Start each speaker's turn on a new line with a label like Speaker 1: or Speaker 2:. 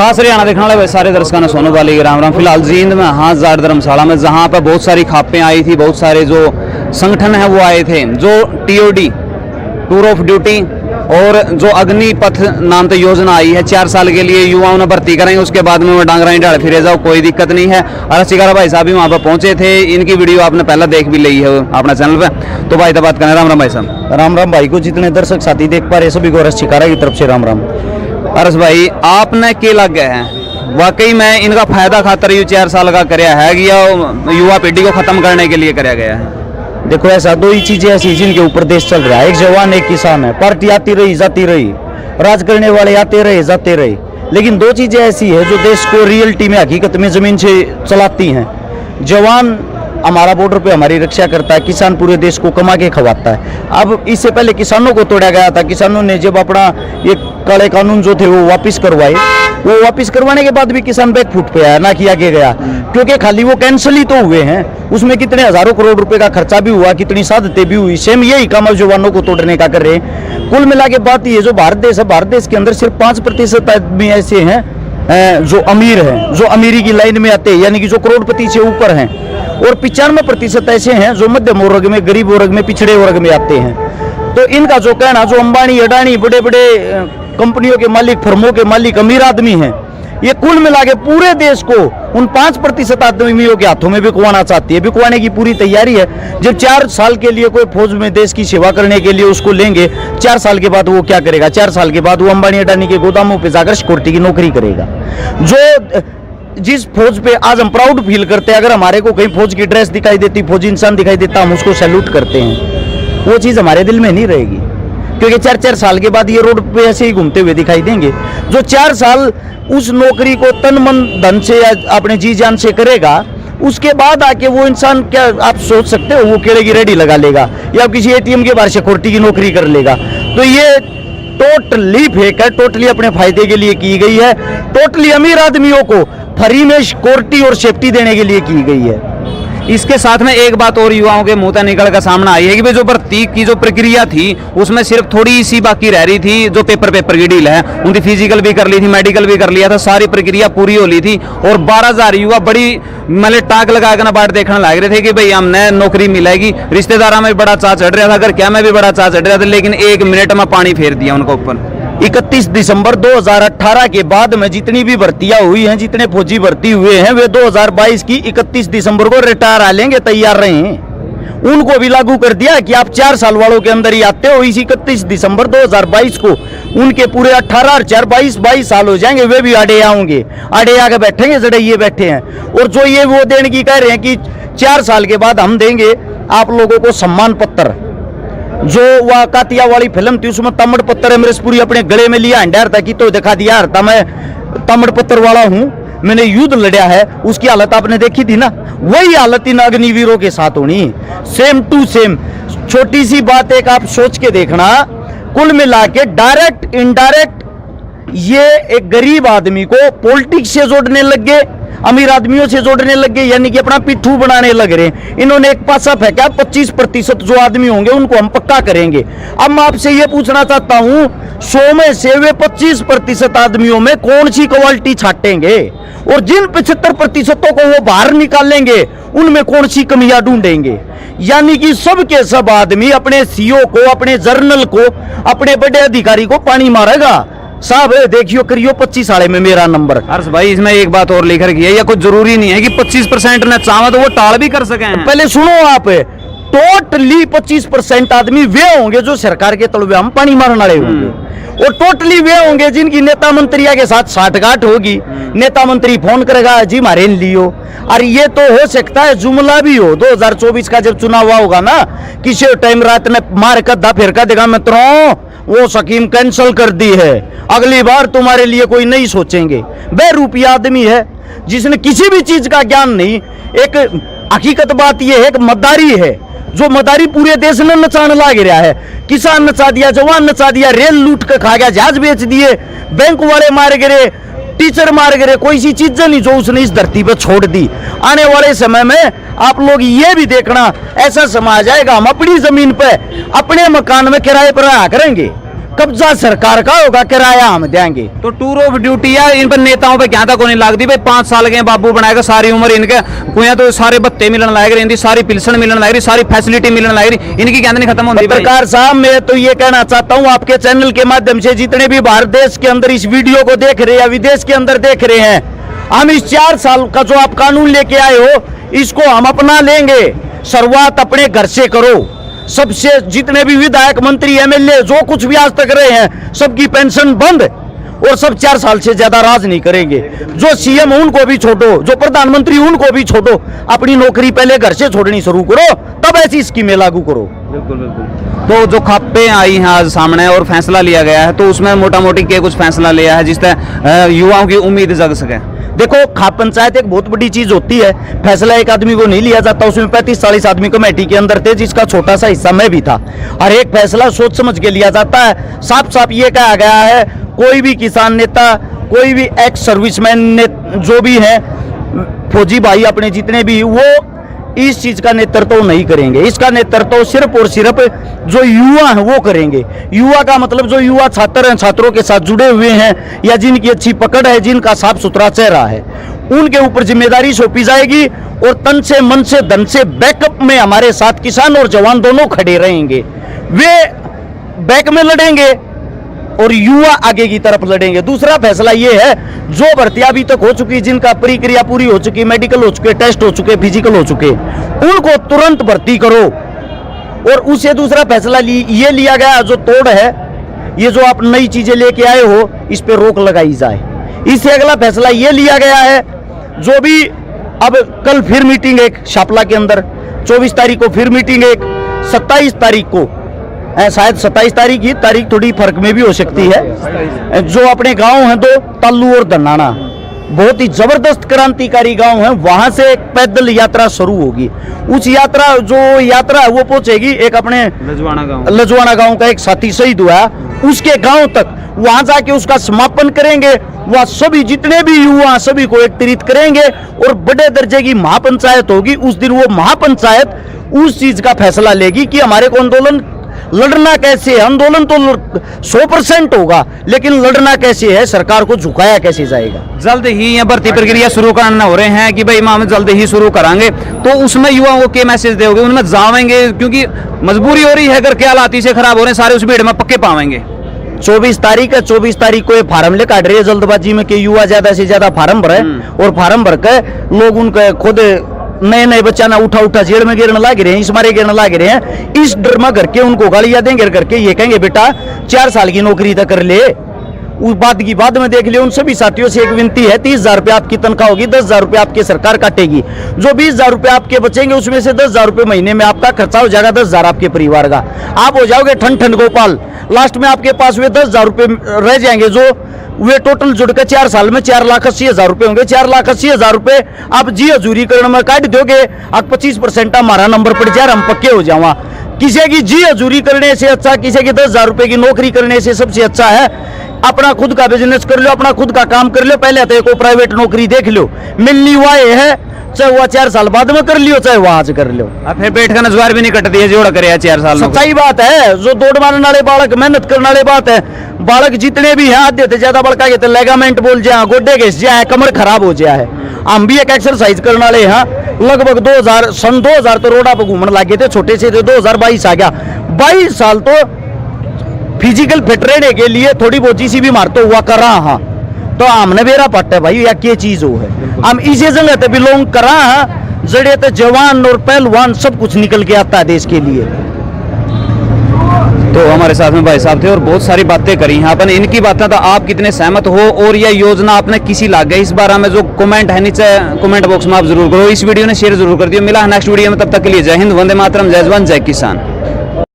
Speaker 1: खास हरियाणा देखने वाले सारे दर्शकों ने सोनू वाली राम राम। फिलहाल जींद में हाँ जाट धर्मशाला में जहाँ पर बहुत सारी खापें आई थी, बहुत सारे जो संगठन है वो आए थे, जो TOD टूर ऑफ ड्यूटी और जो अग्निपथ नाम तो योजना आई है 4 साल के लिए युवाओं ने भर्ती करेंगे, उसके बाद में वो डांगरा डाल फिरे जाओ, कोई दिक्कत नहीं है। और शिकारा भाई साहब भी वहाँ पर पहुंचे थे, इनकी वीडियो आपने पहले देख भी ली है अपना चैनल पे। तो भाई तो बात करें, राम राम भाई साहब।
Speaker 2: राम राम भाई को जितने दर्शक साथी देख पा रहे सभी को अरस शिकारा की तरफ से राम राम।
Speaker 1: अरस भाई आपने के लग गए हैं वाकई में इनका फायदा खातर ये 4 साल का कराया है या युवा पीढ़ी को खत्म करने के लिए कराया गया है?
Speaker 2: देखो ऐसा दो ही चीजें ऐसी जिनके ऊपर देश चल रहा है, एक जवान एक किसान है। पार्टी आती रही जाती रही, राज करने वाले आते रहे जाते रहे, लेकिन दो चीजें ऐसी है जो देश को रियलिटी में हकीकत में जमीन से चलाती हैं। जवान हमारा बॉर्डर पे हमारी रक्षा करता है, किसान पूरे देश को कमा के खवाता है। अब इससे पहले किसानों को तोड़ा गया था, किसानों ने जब अपना ये काले कानून जो थे वो वापस करवाए, वो वापस करवाने के बाद भी किसान बैकफुट पे आया, ना किया गया, क्योंकि खाली वो कैंसिल ही तो हुए हैं, उसमें कितने हजारों करोड़ रुपए का खर्चा भी हुआ, कितनी साधतें भी हुई। सेम यही काम अब जवानों को तोड़ने का कर रहे हैं। कुल मिला के बात ये जो भारत देश है, भारत देश के अंदर सिर्फ 5% आदमी ऐसे हैं जो अमीर हैं, जो अमीरी की लाइन में आते हैं, यानी कि जो करोड़पति से ऊपर हैं, और 95% ऐसे हैं जो मध्यम वर्ग में, गरीब वर्ग में, पिछड़े वर्ग में आते हैं। तो इनका जो कहना, जो अंबानी अडानी बड़े बड़े कंपनियों के मालिक, फर्मों के मालिक अमीर आदमी हैं, ये कुल मिला के पूरे देश को उन 5% आदमियों के हाथों में बिकवाना चाहती है। बिकवाने की पूरी तैयारी है। जब 4 साल के लिए कोई फौज में देश की सेवा करने के लिए उसको लेंगे, 4 साल के बाद वो क्या करेगा? 4 साल के बाद वो अंबानी अडानी के गोदामों पे जाकर सिक्योरिटी की नौकरी करेगा। जो जिस फौज पे आज हम प्राउड फील करते हैं, अगर हमारे को कहीं फौज की ड्रेस दिखाई देती, फौजी इंसान दिखाई देता, हम उसको सैल्यूट करते हैं। वो चीज़ हमारे दिल में नहीं रहेगी, क्योंकि 4-4 साल के बाद ये रोड पे ऐसे ही घूमते हुए दिखाई देंगे। जो 4 साल उस नौकरी को तन मन धन से या अपने जी जान से करेगा, उसके बाद आके वो इंसान, क्या आप सोच सकते हो वो केले की रेडी लगा लेगा या किसी ATM के बाहर सिक्योरिटी की नौकरी कर लेगा? तो ये टोटली फेक है, टोटली अपने फायदे के लिए की गई है, टोटली अमीर आदमियों को फ्री में सिक्योरिटी और सेफ्टी देने के लिए की गई है।
Speaker 1: इसके साथ में एक बात और युवाओं के मुंह से निकल कर सामने आई है कि जो भर्ती की जो प्रक्रिया थी उसमें सिर्फ थोड़ी सी बाकी रह रही थी, जो पेपर की डील है, उनकी फिजिकल भी कर ली थी, मेडिकल भी कर लिया था, सारी प्रक्रिया पूरी हो ली थी और 12,000 युवा बड़ी मतलब टाक लगा कर ना बाट देखने लग रहे थे कि भाई हमने नौकरी मिलेगी। रिश्तेदारों में बड़ा चाह चढ़ रहा था, घर क्या में भी बड़ा चाह चढ़ रहा था, लेकिन 1 मिनट में पानी फेर दिया उनके ऊपर।
Speaker 2: 31 दिसंबर 2018 के बाद में जितनी भी भर्तियां हुई हैं, जितने फौजी भर्ती हुए हैं, वे 2022 की 31 दिसंबर को रिटायर आ लेंगे, तैयार रहे हैं। उनको भी लागू कर दिया कि आप 4 साल वालों के अंदर ही आते हो। इसी 31 दिसंबर 2022 को उनके पूरे 18 और 4 22 साल हो जाएंगे, वे भी आड़े आएंगे, आड़े आके बैठेंगे जड़े ये बैठे हैं। और जो ये वो देने की कह रहे हैं कि 4 साल के बाद हम देंगे आप लोगों को सम्मान पत्र, जो वह कातिया वाली फिल्म थी उसमें तमिल पत्थर अमरीशपुरी अपने गले में लिया हंडार था कि तो दिखा दिया हरता मैं तमिल पत्थर वाला हूं, मैंने युद्ध लड़ा है। उसकी हालत आपने देखी थी ना, वही हालत इन अग्निवीरों के साथ होनी, सेम टू सेम। छोटी सी बात एक आप सोच के देखना, कुल मिला के डायरेक्ट इनडायरेक्ट ये एक गरीब आदमी को पॉलिटिक्स से जोड़ने लग गए, अमीर आदमियों से जोड़ने लग गए, यानी कि अपना पिट्ठू बनाने लग रहे। इन्होंने एक पासा फेंका, 25% जो आदमी होंगे उनको हम पक्का करेंगे। अब मैं आपसे ये पूछना चाहता हूं, 100 में से वे 25% आदमियों में कौन सी क्वालिटी छाटेंगे, और जिन 75% को वो बाहर निकालेंगे उनमें कौन सी कमियां ढूंढेंगे? यानी कि सब के सब आदमी अपने CO को, अपने जर्नल को, अपने बड़े अधिकारी को पानी मारेगा। साहब देखियो करियो 25 साले में मेरा नंबर।
Speaker 1: हर्ष भाई इसमें एक बात और लिख रखी है, या कुछ जरूरी नहीं है कि 25% ने चाहा तो वो टाल भी कर सके हैं।
Speaker 2: पहले सुनो आप, टोटली 25% आदमी वे होंगे जो सरकार के तलबे हम पानी मारने वाले होंगे, और टोटली वे होंगे जिनकी नेता मंत्रियों के साथ साठगांठ होगी। नेता मंत्री फोन करेगा, जी मारे लियो। और ये तो हो सकता है जुमला भी हो। 2024 का जब चुनाव होगा ना, किसी टाइम रात में मार कर फिर कर देगा मित्रों वो स्कीम कैंसिल कर दी है, अगली बार तुम्हारे लिए कोई नहीं सोचेंगे। बेरूपी आदमी है जिसने किसी भी चीज का ज्ञान नहीं। एक हकीकत बात यह है कि मदारी है, जो मदारी पूरे देश में नचाने लाग रहा है। किसान नचा दिया, जवान नचा दिया, रेल लूट कर खा गया, जहाज बेच दिए, बैंक वाले मार गिरे, टीचर मार गिरे, कोई सी चीज नहीं जो उसने इस धरती पर छोड़ दी। आने वाले समय में आप लोग ये भी देखना, ऐसा समाज आएगा हम अपनी जमीन पे अपने मकान में किराए पर रहा करेंगे, कब्जा सरकार का होगा, किराया हम देंगे।
Speaker 1: तो टूर ऑफ ड्यूटी है इन पर नेताओं पे क्या था को नहीं लगती भाई 5 साल के बाबू बनाएगा सारी उम्र इनके कुया तो सारे बत्ते मिलन लायक रही सारी पिल्सन मिलन लायक रही सारी फैसिलिटी मिलन लायक रही इनकी क्या नहीं खत्म होती।
Speaker 2: पत्रकार साहब मैं तो ये कहना चाहता हूँ आपके चैनल के माध्यम से जितने भी भारत देश के अंदर इस वीडियो को देख रहे हैं या विदेश के अंदर देख रहे हैं, हम इस 4 साल का जो आप कानून लेके आए हो इसको हम अपना लेंगे। शुरुआत अपने घर से करो। सबसे जितने भी विधायक मंत्री एमएलए जो कुछ भी आज तक रहे हैं सबकी पेंशन बंद और सब 4 साल से ज्यादा राज नहीं करेंगे। जो सीएम उनको भी छोड़ो, जो प्रधानमंत्री उनको भी छोड़ो, अपनी नौकरी पहले घर से छोड़नी शुरू करो, तब ऐसी स्कीमें लागू करो।
Speaker 1: बिल्कुल बिल्कुल। तो जो खापें आई हैं आज सामने और फैसला लिया गया है तो उसमें मोटा मोटी क्या कुछ फैसला लिया है जिससे युवाओं की उम्मीद जग सके।
Speaker 2: देखो खाप पंचायत एक बहुत बड़ी चीज होती है। फैसला एक आदमी को नहीं लिया जाता, उसमें 35-40 आदमी कमेटी के अंदर थे जिसका छोटा सा हिस्सा मैं भी था। हर एक फैसला सोच समझ के लिया जाता है। साफ साफ ये कहा गया है कोई भी किसान नेता, कोई भी एक्स सर्विसमैन ने जो भी है फौजी भाई अपने जितने भी, वो इस चीज का नेतृत्व नहीं करेंगे। इसका नेतृत्व सिर्फ और सिर्फ जो युवा हैं वो करेंगे। युवा का मतलब जो युवा छात्र हैं, छात्रों के साथ जुड़े हुए हैं या जिनकी अच्छी पकड़ है, जिनका साफ सुथरा चेहरा है, उनके ऊपर जिम्मेदारी सौंपी जाएगी और तन से मन से धन से बैकअप में हमारे साथ किसान और जवान दोनों खड़े रहेंगे। वे बैक में लड़ेंगे और युवा आगे की तरफ लड़ेंगे। दूसरा फैसला ये है जो भर्तियां अभी तक हो चुकी, जिनका प्रक्रिया पूरी हो चुकी, मेडिकल हो चुके, टेस्ट हो चुके, फिजिकल हो चुके, उनको तुरंत भर्ती करो। और उससे दूसरा फैसला ये लिया गया जो तोड़ है, ये जो आप नई चीजें लेके आए हो इस पे रोक लगाई जाए। इससे अगला फैसला ये लिया गया है जो भी अब कल फिर मीटिंग एक शापला के अंदर 24 तारीख को फिर मीटिंग एक 27 तारीख को शायद 27 तारीख की तारीख थोड़ी फर्क में भी हो सकती है। जो अपने गांव हैं दो तालू और धनाना, बहुत ही जबरदस्त क्रांतिकारी गांव है, वहां से एक पैदल यात्रा शुरू होगी। उस यात्रा जो यात्रा है वो पहुंचेगी एक अपने लजवाना गांव का एक साथी शहीद हुआ उसके गांव तक। वहां जाके उसका समापन करेंगे। वह सभी जितने भी युवा सभी को एकत्रित करेंगे और बड़े दर्जे की महापंचायत होगी। उस दिन वो महापंचायत उस चीज का फैसला लेगी कि हमारे को आंदोलन लड़ना कैसे है। आंदोलन तो 100% होगा, लेकिन लड़ना कैसे है, सरकार को झुकाया कैसे जाएगा।
Speaker 1: जल्द ही ये भर्ती प्रक्रिया शुरू करना हो रहे हैं कि भाई हम जल्द ही शुरू करांगे, तो उसमें युवाओं को क्या मैसेज दोगे? उनमें जावेंगे क्योंकि मजबूरी हो रही है, घर के हालात से खराब हो रहे हैं, सारे उस भीड़ में पक्के पावेंगे।
Speaker 2: 24 तारीख है, 24 तारीख को ये फार्म ले काट रही है जल्दबाजी में कि युवा ज्यादा से ज्यादा फार्म भरे और फार्म भर के लोग उनके खुद नए नए बच्चा ना उठा जेल में गिरने लग रहे हैं, इस मारे गिरने लग रहे हैं। इस डर में करके उनको गालियां देंगे करके ये कहेंगे बेटा 4 साल की नौकरी तक कर ले। उस बात की बाद में देख लियो। उन सभी साथियों से एक विनती है, 30,000 रुपये आपकी तनख्वाह होगी, 10,000 रुपये आपकी सरकार काटेगी। जो 20,000 रुपये आपके बचेंगे उसमें से 10,000 रुपये महीने में आपका खर्चा हो जाएगा, 10,000 आपके परिवार का। आप हो जाओगे ठन गोपाल। लास्ट में आपके पास वे 10,000 रुपये रह जाएंगे जो वे टोटल जुड़कर 4 साल में 4,80,000 रुपये होंगे। 4,80,000 रुपये आप जी हजूरी करने में काट दोगे, आप 25% हमारा नंबर पड़ जाए, हम पक्के हो जावा। किसी की जी हजूरी करने से अच्छा, किसी की 10,000 रुपये की नौकरी करने से सबसे अच्छा है अपना खुद का बिजनेस कर लो, अपना खुद का काम कर लो। पहले तो एक प्राइवेट नौकरी देख लो, मिलनी हुआ है, चाहे वह 4 साल बाद में कर लियो, चाहे वहां से कर लो।
Speaker 1: फिर पेट का नजवार भी नहीं कटती है जोड़ा करे 4 साल।
Speaker 2: सच्चाई बात है। जो दौड़ मारने वाले बालक, मेहनत करने वाले बात है, बालक जितने भी हैं आधे से ज्यादा बड़का के लेगामेंट बोल जाए, गोड्डे घिस जाए, कमर खराब हो जाए। हम भी एक एक्सरसाइज करने वाले हैं। लगभग 2000 तो रोडा पर घूमने लगे थे, छोटे से थे। 2022 आ गया, 22 साल तो फिजिकल फिट रहने के लिए थोड़ी बहुत चीज भी मारते हुआ कर रहा। हाँ तो हमने बेरा पट्टा भाई या क्या चीज हो है, हम इसी जगह पे बिलोंग कर रहा है। जड़े तो जवान और पहलवान सब कुछ निकल के आता है देश के लिए।
Speaker 1: तो हमारे साथ में भाई साहब थे और बहुत सारी बातें करी हैं अपन। इनकी बातें तो आप कितने सहमत हो और यह योजना आपने किसी लाग गई इस बारे में जो कमेंट है नीचे कमेंट बॉक्स में आप जरूर करो। इस वीडियो ने शेयर जरूर कर दियो। मिला है नेक्स्ट वीडियो में, तब तक के लिए जय हिंद, वंदे मातरम, जय जवान, जय किसान।